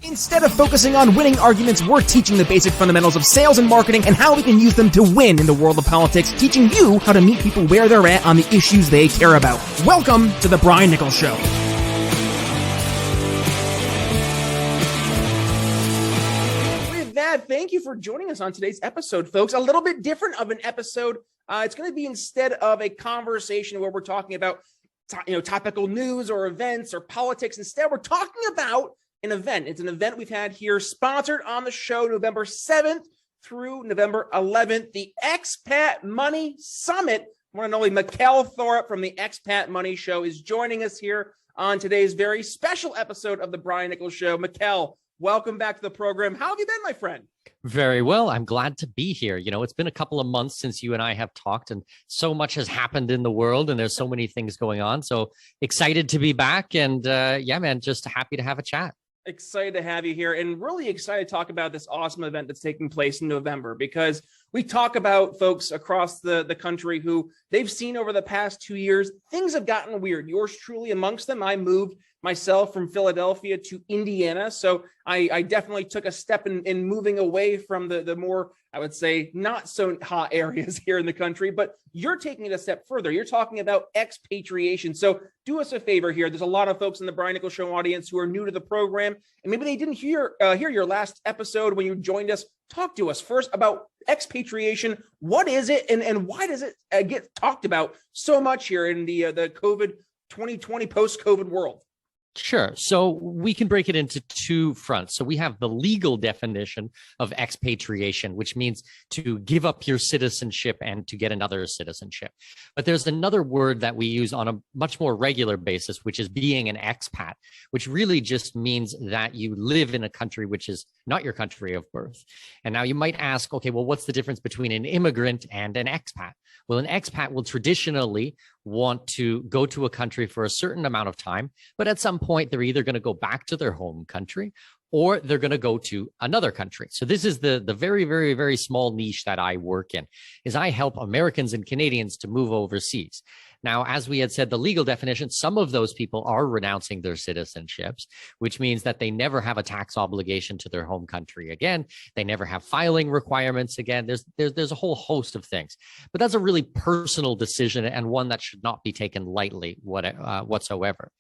Instead of focusing on winning arguments, we're teaching the basic fundamentals of sales and marketing and how we can use them to win in the world of politics, teaching you how to meet people where they're at on the issues they care about. Welcome to The Brian Mikkel Show. With that, thank you for joining us on today's episode, folks. A little bit different of an episode. It's going to be instead of a conversation where we're talking about topical news or events or politics. Instead, we're talking about an event. It's an event we've had here sponsored on the show November 7th through November 11th, the Expat Money Summit. One and only Mikkel Thorup from the Expat Money Show is joining us here on today's very special episode of the Brian Mikkel Show. Mikkel, welcome back to the program. How have you been, my friend? Very well. I'm glad to be here. It's been a couple of months since you and I have talked, and so much has happened in the world, and there's so many things going on. So excited to be back, and just happy to have a chat. Excited to have you here, and really excited to talk about this awesome event that's taking place in November, because we talk about folks across the country who they've seen over the past 2 years, things have gotten weird. Yours truly amongst them. I moved myself from Philadelphia to Indiana, so I definitely took a step in moving away from the more, I would say, not so hot areas here in the country, but you're taking it a step further. You're talking about expatriation. So do us a favor here. There's a lot of folks in the Brian Mikkel Show audience who are new to the program, and maybe they didn't hear your last episode when you joined us. Talk to us first about expatriation. What is it, and why does it get talked about so much here in the COVID 2020 post-COVID world? Sure. So we can break it into two fronts. So we have the legal definition of expatriation, which means to give up your citizenship and to get another citizenship. But there's another word that we use on a much more regular basis, which is being an expat, which really just means that you live in a country which is not your country of birth. And now you might ask, okay, well, what's the difference between an immigrant and an expat? Well, an expat will traditionally want to go to a country for a certain amount of time, but at some point they're either going to go back to their home country or they're going to go to another country. So this is the very, very, very small niche that I work in, is I help Americans and Canadians to move overseas. Now, as we had said, the legal definition, some of those people are renouncing their citizenships, which means that they never have a tax obligation to their home country again. They never have filing requirements again. There's a whole host of things, but that's a really personal decision and one that should not be taken lightly whatsoever.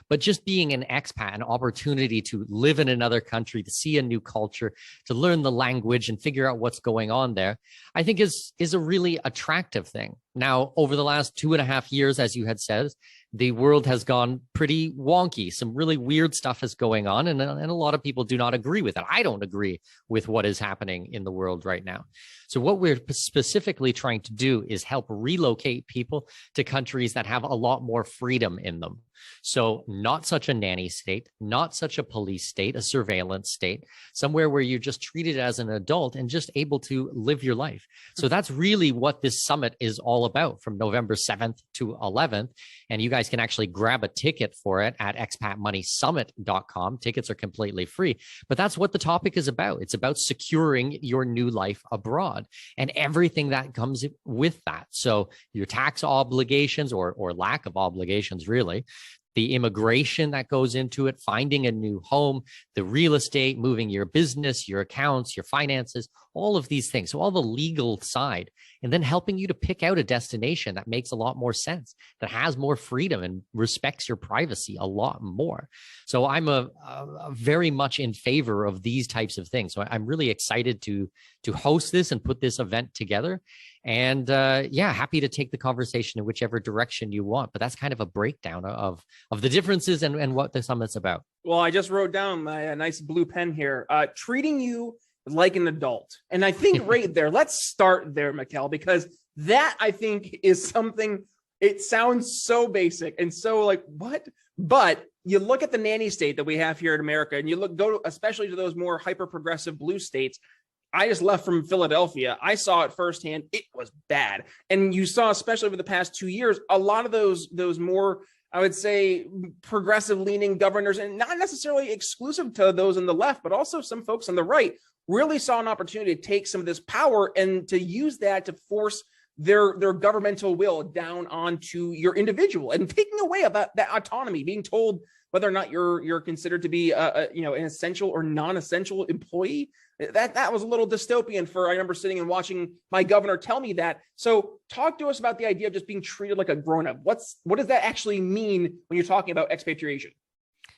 But just being an expat, an opportunity to live in another country, to see a new culture, to learn the language and figure out what's going on there, I think is a really attractive thing. Now, over the last 2.5 years, as you had said, the world has gone pretty wonky. Some really weird stuff is going on, and a lot of people do not agree with it. I don't agree with what is happening in the world right now. So what we're specifically trying to do is help relocate people to countries that have a lot more freedom in them. So not such a nanny state, not such a police state, a surveillance state, somewhere where you're just treated as an adult and just able to live your life. So that's really what this summit is all about, from November 7th to 11th. And you guys can actually grab a ticket for it at expatmoneysummit.com. Tickets are completely free, but that's what the topic is about. It's about securing your new life abroad and everything that comes with that. So your tax obligations or lack of obligations, really, the immigration that goes into it, finding a new home, the real estate, moving your business, your accounts, your finances, all of these things. So all the legal side, and then helping you to pick out a destination that makes a lot more sense, that has more freedom and respects your privacy a lot more. So I'm a very much in favor of these types of things. So I'm really excited to host this and put this event together. And happy to take the conversation in whichever direction you want. But that's kind of a breakdown of the differences and what the summit's about. Well, I just wrote down my nice blue pen here, treating you like an adult. And I think right there, let's start there, Mikkel, because that, I think, is something, it sounds so basic and so like, what? But you look at the nanny state that we have here in America, and you especially to those more hyper-progressive blue states. I just left from Philadelphia. I saw it firsthand. It was bad. And you saw, especially over the past 2 years, a lot of those more, I would say, progressive leaning governors, and not necessarily exclusive to those on the left, but also some folks on the right, really saw an opportunity to take some of this power and to use that to force their governmental will down onto your individual and taking away about that autonomy, being told whether or not you're considered to be an essential or non-essential employee. That was a little dystopian I remember sitting and watching my governor tell me that. So talk to us about the idea of just being treated like a grown-up. What does that actually mean when you're talking about expatriation?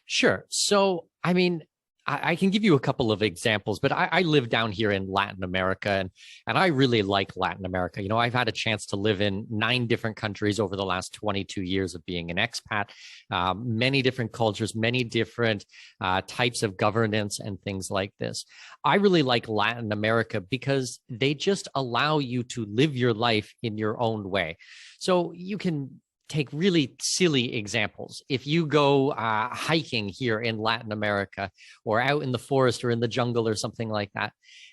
Sure. So, I mean, I can give you a couple of examples, but I live down here in Latin America, and I really like Latin America. I've had a chance to live in 9 different countries over the last 22 years of being an expat, many different cultures, many different types of governance and things like this. I really like Latin America because they just allow you to live your life in your own way. So you can take really silly examples. If you go hiking here in Latin America or out in the forest or in the jungle or something like that,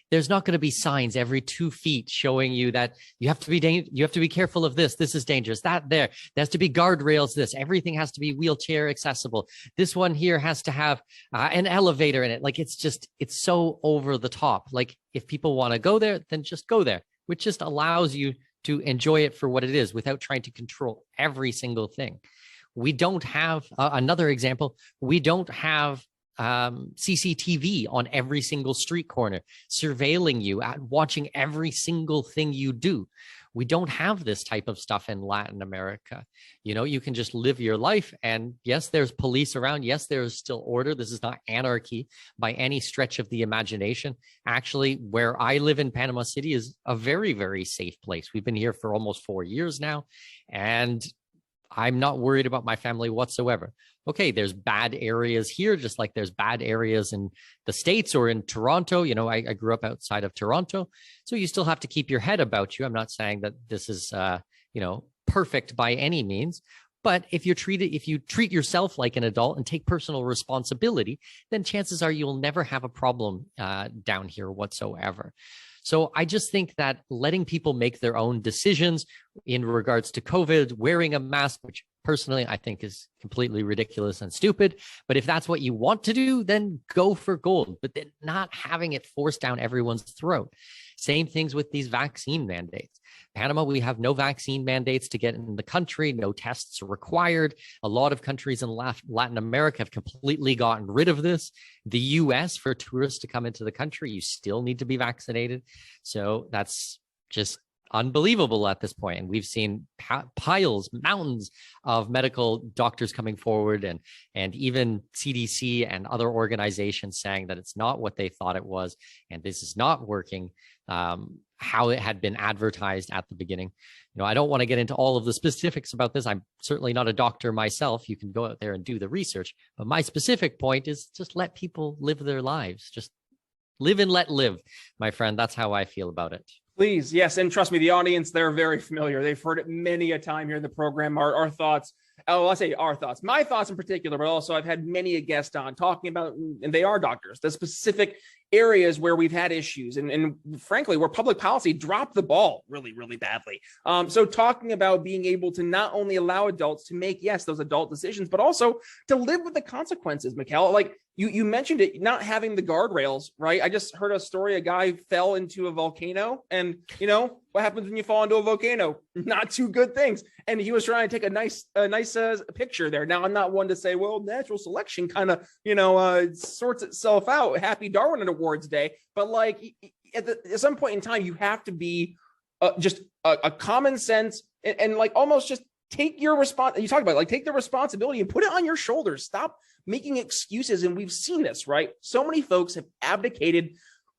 there's not going to be signs every 2 feet showing you that you have to be careful of this. This is dangerous. There has to be guardrails. Everything has to be wheelchair accessible. This one here has to have an elevator in it. Like it's so over the top. Like if people want to go there, then just go there, which just allows you to enjoy it for what it is without trying to control every single thing. We don't have another example. We don't have CCTV on every single street corner, surveilling you, watching every single thing you do. We don't have this type of stuff in Latin America. You can just live your life. And yes, there's police around. Yes, there is still order. This is not anarchy by any stretch of the imagination. Actually, where I live in Panama City is a very, very safe place. We've been here for almost 4 years now, and I'm not worried about my family whatsoever. Okay, there's bad areas here, just like there's bad areas in the States or in Toronto. I grew up outside of Toronto, so you still have to keep your head about you. I'm not saying that this is, perfect by any means, but if you treat yourself like an adult and take personal responsibility, then chances are you'll never have a problem down here whatsoever. So I just think that letting people make their own decisions in regards to COVID, wearing a mask, which personally I think is completely ridiculous and stupid, but if that's what you want to do, then go for gold, but then not having it forced down everyone's throat. Same things with these vaccine mandates. Panama, we have no vaccine mandates to get in the country. No tests are required. A lot of countries in Latin America have completely gotten rid of this. The US, for tourists to come into the country, you still need to be vaccinated. So that's just unbelievable at this point. And we've seen mountains of medical doctors coming forward and even CDC and other organizations saying that it's not what they thought it was. And this is not working how it had been advertised at the beginning. I don't want to get into all of the specifics about this. I'm certainly not a doctor myself. You can go out there and do the research. But my specific point is just let people live their lives. Just live and let live, my friend. That's how I feel about it. Please. Yes. And trust me, the audience, they're very familiar. They've heard it many a time here in the program. Our thoughts, I say our thoughts, my thoughts in particular, but also I've had many a guest on talking about, and they are doctors, the specific areas where we've had issues and frankly, where public policy dropped the ball really, really badly. So talking about being able to not only allow adults to make, yes, those adult decisions, but also to live with the consequences, Mikkel. Like you mentioned it, not having the guardrails, right? I just heard a story. A guy fell into a volcano and what happens when you fall into a volcano? Not two good things. And he was trying to take a nice picture there. Now, I'm not one to say, well, natural selection kind of, sorts itself out. Happy Darwin Awards Day. But like at some point in time, you have to be just a common sense and like almost just take your you talk about like take the responsibility and put it on your shoulders. Stop making excuses. And we've seen this, right? So many folks have abdicated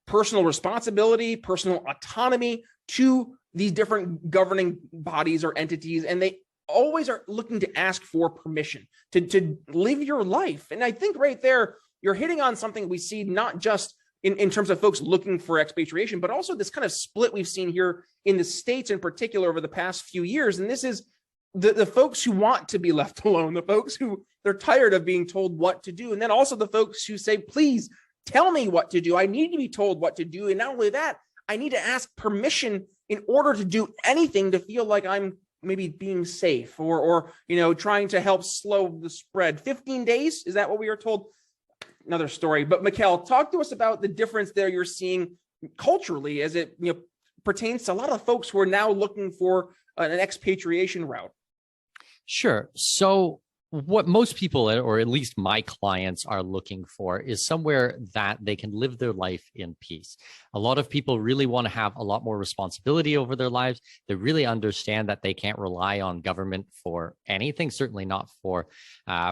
personal responsibility, personal autonomy to these different governing bodies or entities, and they always are looking to ask for permission to live your life. And I think right there, you're hitting on something we see not just in terms of folks looking for expatriation, but also this kind of split we've seen here in the States in particular over the past few years. And this is the folks who want to be left alone, the folks who they're tired of being told what to do. And then also the folks who say, please tell me what to do. I need to be told what to do. And not only that, I need to ask permission in order to do anything to feel like I'm maybe being safe or trying to help slow the spread. 15 days, is that what we are told? Another story. But Mikkel, talk to us about the difference there you're seeing culturally as it pertains to a lot of folks who are now looking for an expatriation route. Sure. So what most people, or at least my clients, are looking for is somewhere that they can live their life in peace. A lot of people really want to have a lot more responsibility over their lives. They really understand that they can't rely on government for anything, certainly not for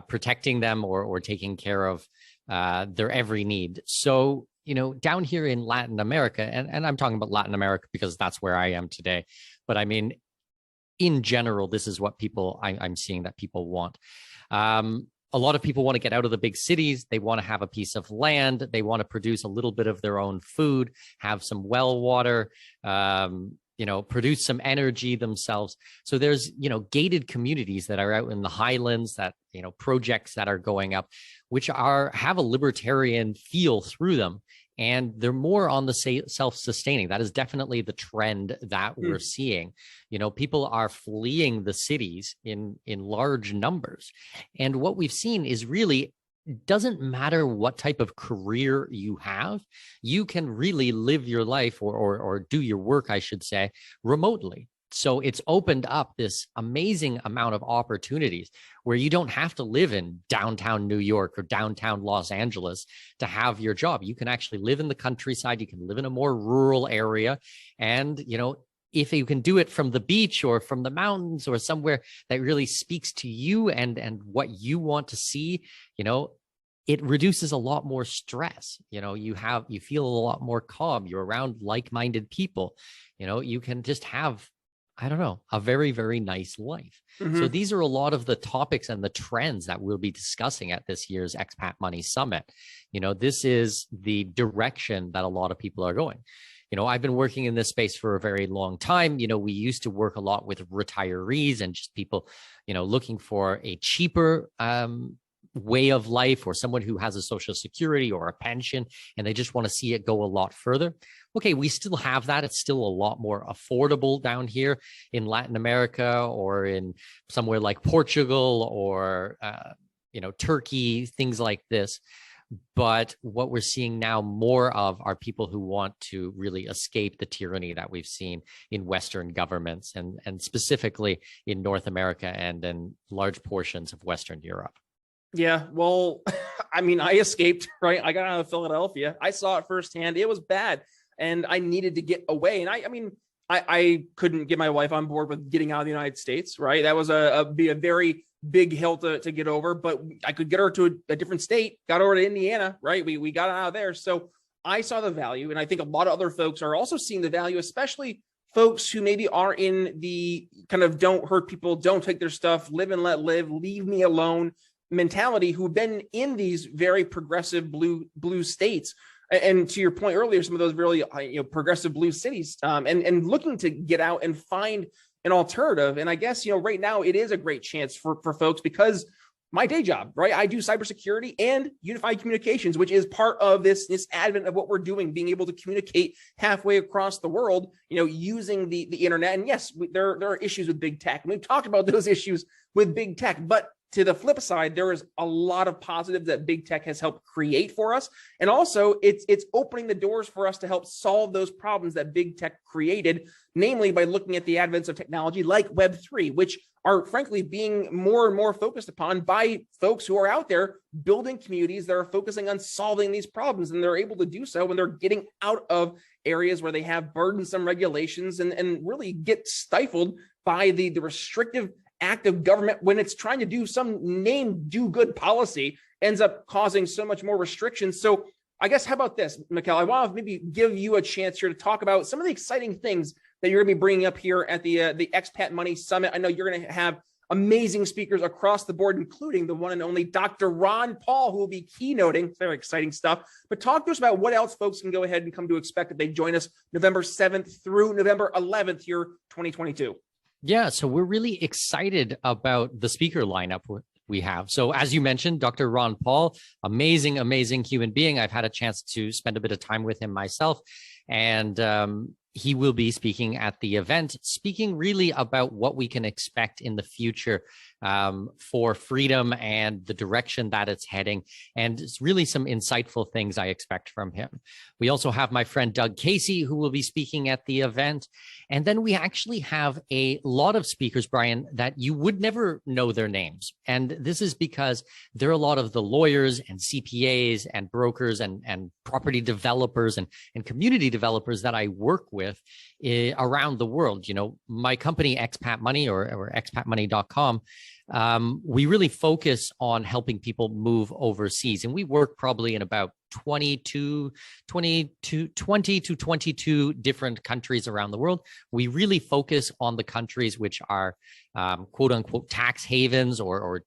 protecting them or taking care of their every need. So, down here in Latin America, and I'm talking about Latin America because that's where I am today, but I mean, in general, this is what I'm seeing that people want. A lot of people want to get out of the big cities. They want to have a piece of land. They want to produce a little bit of their own food, have some well water, produce some energy themselves. So there's, gated communities that are out in the highlands, that, projects that are going up, which have a libertarian feel through them. And they're more on the self-sustaining. That is definitely the trend that we're seeing. People are fleeing the cities in large numbers. And what we've seen is really, doesn't matter what type of career you have, you can really live your life or do your work, I should say, remotely. So it's opened up this amazing amount of opportunities where you don't have to live in downtown New York or downtown Los Angeles to have your job. You can actually live in the countryside. You can live in a more rural area. And, if you can do it from the beach or from the mountains or somewhere that really speaks to you and what you want to see, it reduces a lot more stress. You feel a lot more calm. You're around like-minded people. You can just have, a very, very nice life. So these are a lot of the topics and the trends that we'll be discussing at this year's Expat Money Summit. This is the direction that a lot of people are going. I've been working in this space for a very long time. We used to work a lot with retirees and just people, looking for a cheaper way of life, or someone who has a social security or a pension, and they just want to see it go a lot further. Okay, we still have that. It's still a lot more affordable down here in Latin America or in somewhere like Portugal or, Turkey, things like this. But what we're seeing now more of are people who want to really escape the tyranny that we've seen in Western governments and specifically in North America and in large portions of Western Europe. Yeah, well, I escaped, right? I got out of Philadelphia. I saw it firsthand. It was bad, and I needed to get away. And I couldn't get my wife on board with getting out of the United States, right? That was a very big hill to get over, but I could get her to a different state, got over to Indiana, right? We got out of there. So I saw the value, and I think a lot of other folks are also seeing the value, especially folks who maybe are in the kind of don't hurt people, don't take their stuff, live and let live, leave me alone mentality, who've been in these very progressive blue states. And to your point earlier, some of those really progressive blue cities, and looking to get out and find an alternative. And I guess, right now it is a great chance for folks, because my day job, right? I do cybersecurity and unified communications, which is part of this advent of what we're doing, being able to communicate halfway across the world, using the internet. And yes, there are issues with big tech. And we've talked about those issues with big tech, but to the flip side, there is a lot of positives that big tech has helped create for us. And also it's opening the doors for us to help solve those problems that big tech created, namely by looking at the advents of technology like Web3, which are frankly being more and more focused upon by folks who are out there building communities that are focusing on solving these problems. And they're able to do so when they're getting out of areas where they have burdensome regulations and really get stifled by the restrictive act of government when it's trying to do some do good policy, ends up causing so much more restrictions. So I guess, how about this, Mikkel? I want to maybe give you a chance here to talk about some of the exciting things that you're going to be bringing up here at the Expat Money Summit. I know you're going to have amazing speakers across the board, including the one and only Dr. Ron Paul, who will be keynoting. Very exciting stuff. But talk to us about what else folks can go ahead and come to expect if they join us November 7th through November 11th here, 2022. Yeah, so we're really excited about the speaker lineup we have. So as you mentioned, Dr. Ron Paul, amazing human being. I've had a chance to spend a bit of time with him myself. And he will be speaking at the event, speaking really about what we can expect in the future for freedom and the direction that it's heading. And it's really some insightful things I expect from him. We also have my friend Doug Casey, who will be speaking at the event. And then we actually have a lot of speakers, Brian, that you would never know their names. And this is because there are a lot of the lawyers and CPAs and brokers and property developers and community developers that I work with around the world. My company, Expat Money or expatmoney.com, we really focus on helping people move overseas. And we work probably in about 20 to 22 different countries around the world. We really focus on the countries which are quote unquote tax havens or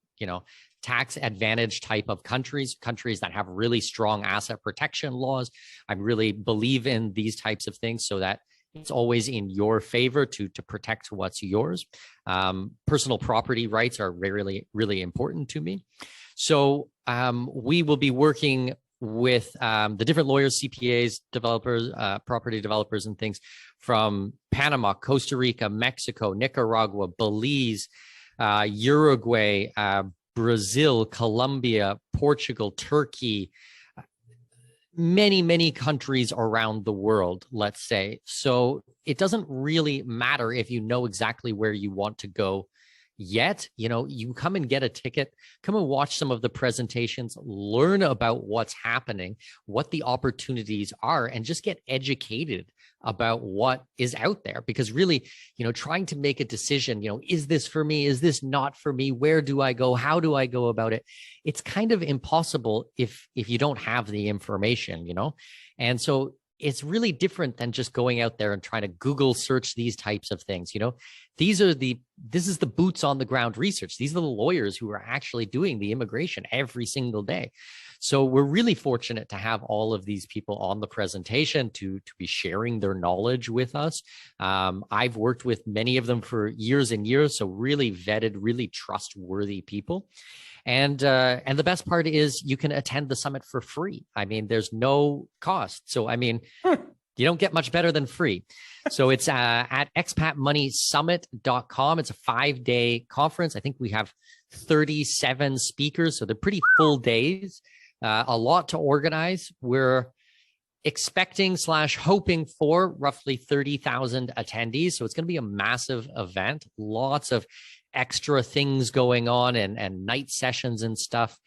tax advantage type of countries that have really strong asset protection laws. I really believe in these types of things so that it's always in your favor to protect what's yours. Personal property rights are really, really important to me. So we will be working with the different lawyers, CPAs, developers, property developers and things from Panama, Costa Rica, Mexico, Nicaragua, Belize, Uruguay, Brazil, Colombia, Portugal, Turkey, many, many countries around the world, let's say. So it doesn't really matter if you know exactly where you want to go yet. You come and get a ticket, come and watch some of the presentations, learn about what's happening, what the opportunities are, and just get educated about what is out there. Because really, trying to make a decision, is this for me? Is this not for me? Where do I go? How do I go about it? It's kind of impossible if you don't have the information, And so it's really different than just going out there and trying to Google search these types of things. This is the boots on the ground research. These are the lawyers who are actually doing the immigration every single day. So we're really fortunate to have all of these people on the presentation to be sharing their knowledge with us. I've worked with many of them for years and years, so really vetted, really trustworthy people. And the best part is you can attend the summit for free. I mean, there's no cost. So, you don't get much better than free. So it's at expatmoneysummit.com. It's a 5-day conference. I think we have 37 speakers. So they're pretty full days, a lot to organize. We're expecting / hoping for roughly 30,000 attendees. So it's going to be a massive event, lots of extra things going on and night sessions and stuff.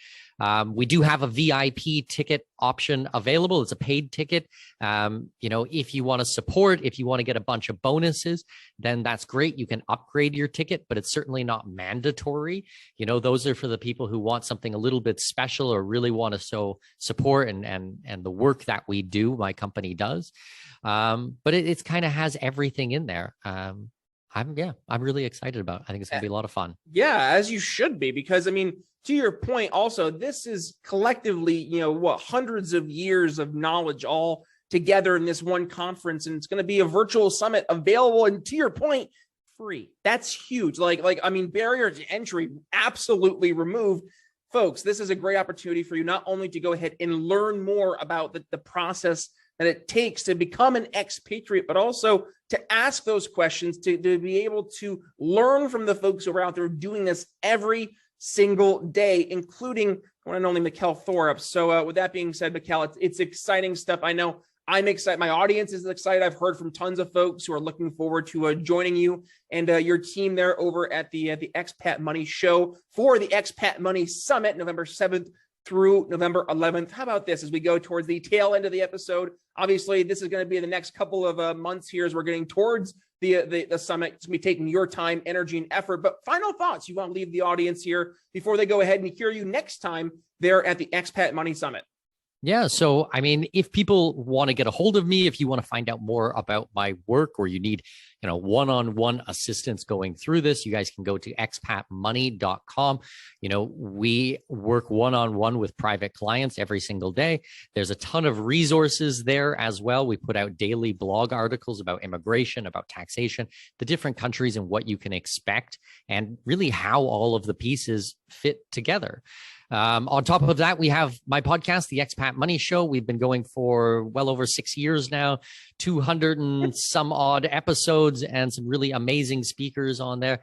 We do have a VIP ticket option available. It's a paid ticket. If you want to support, if you want to get a bunch of bonuses, then that's great. You can upgrade your ticket, but it's certainly not mandatory. Those are for the people who want something a little bit special or really want to support and the work that we do, my company does. But it's kind of has everything in there. I'm really excited about it. I think it's going to be a lot of fun. Yeah, as you should be, because to your point, also, this is collectively, hundreds of years of knowledge all together in this one conference, and it's going to be a virtual summit available. And to your point, free. That's huge. Barrier to entry absolutely removed. Folks, this is a great opportunity for you not only to go ahead and learn more about the process that it takes to become an expatriate, but also to ask those questions, to be able to learn from the folks who are out there doing this every single day, including one and only Mikkel Thorup. So with that being said, Mikkel, it's exciting stuff. I know I'm excited. My audience is excited. I've heard from tons of folks who are looking forward to joining you and your team there over at the Expat Money Show for the Expat Money Summit, November 7th through November 11th. How about this as we go towards the tail end of the episode? Obviously, this is going to be the next couple of months here as we're getting towards the summit. It's going to be taking your time, energy, and effort. But final thoughts you want to leave the audience here before they go ahead and hear you next time there at the Expat Money Summit. Yeah. So, if people want to get a hold of me, if you want to find out more about my work or you need, one-on-one assistance going through this, you guys can go to expatmoney.com. We work one-on-one with private clients every single day. There's a ton of resources there as well. We put out daily blog articles about immigration, about taxation, the different countries and what you can expect, and really how all of the pieces fit together. On top of that, we have my podcast, The Expat Money Show. We've been going for well over 6 years now, 200 and some odd episodes and some really amazing speakers on there.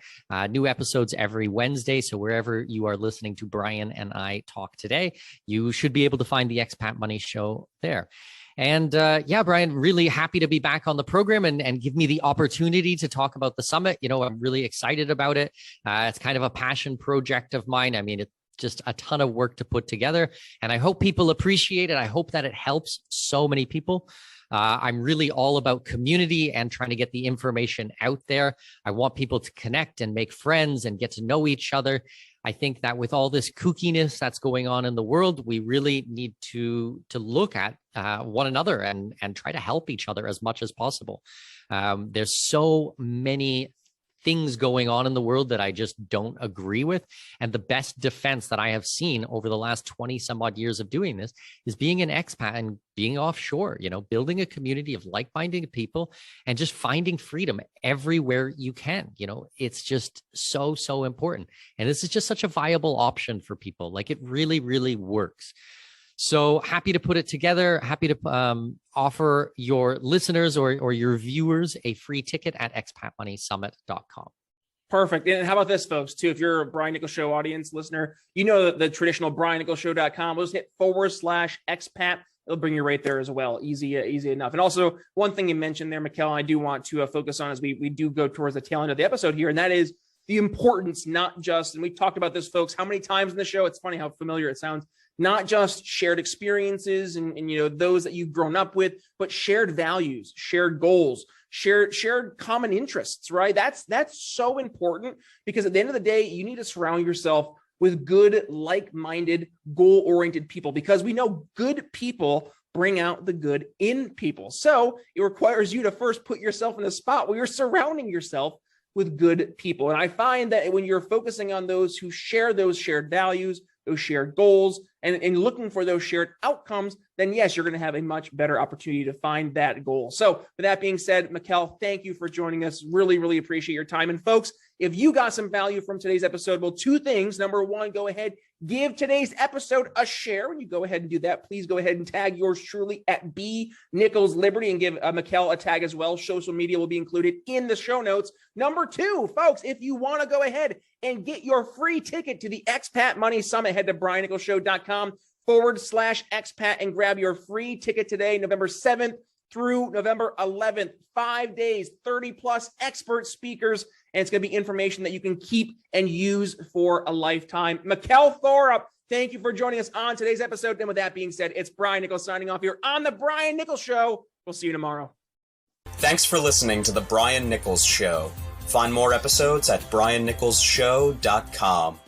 New episodes every Wednesday. So wherever you are listening to Brian and I talk today, you should be able to find The Expat Money Show there. And yeah, Brian, really happy to be back on the program and give me the opportunity to talk about the summit. You know, I'm really excited about it. It's kind of a passion project of mine. I mean, it's just a ton of work to put together, and I hope people appreciate it. I hope that it helps so many people. I'm really all about community and trying to get the information out there. I want people to connect and make friends and get to know each other. I think that with all this kookiness that's going on in the world, we really need to look at one another and try to help each other as much as possible. There's so many things going on in the world that I just don't agree with. And the best defense that I have seen over the last 20 some odd years of doing this is being an expat and being offshore, you know, building a community of like-minded people and just finding freedom everywhere you can. You know, it's just so, so important. And this is just such a viable option for people. Like, it really, really works. So happy to put it together. Happy to offer your listeners or your viewers a free ticket at expatmoneysummit.com. Perfect. And how about this, folks, too? If you're a Brian Nichols Show audience listener, you know the traditional BrianNicholsShow.com. We'll just hit /expat. It'll bring you right there as well. Easy enough. And also, one thing you mentioned there, Mikkel, I do want to focus on as we do go towards the tail end of the episode here, and that is the importance, not just, and we talked about this, folks, how many times in the show, it's funny how familiar it sounds, not just shared experiences and you know, those that you've grown up with, but shared values, shared goals, shared common interests, right? That's so important, because at the end of the day, you need to surround yourself with good, like-minded, goal-oriented people, because we know good people bring out the good in people. So it requires you to first put yourself in a spot where you're surrounding yourself with good people. And I find that when you're focusing on those who share those shared values, those shared goals, and looking for those shared outcomes, then yes, you're going to have a much better opportunity to find that goal. So with that being said, Mikkel, thank you for joining us. Really, really appreciate your time. And folks, if you got some value from today's episode, well, two things. Number one, go ahead, give today's episode a share. When you go ahead and do that, please go ahead and tag yours truly at B Nichols Liberty and give Mikkel a tag as well. Social media will be included in the show notes. Number two, folks, if you want to go ahead and get your free ticket to the Expat Money Summit, head to BrianNicholsShow.com/expat and grab your free ticket today, November 7th through November 11th. 5 days, 30 plus expert speakers, and it's going to be information that you can keep and use for a lifetime. Mikkel Thorup, thank you for joining us on today's episode. And with that being said, it's Brian Nichols signing off here on The Brian Nichols Show. We'll see you tomorrow. Thanks for listening to The Brian Nichols Show. Find more episodes at briannicholsshow.com.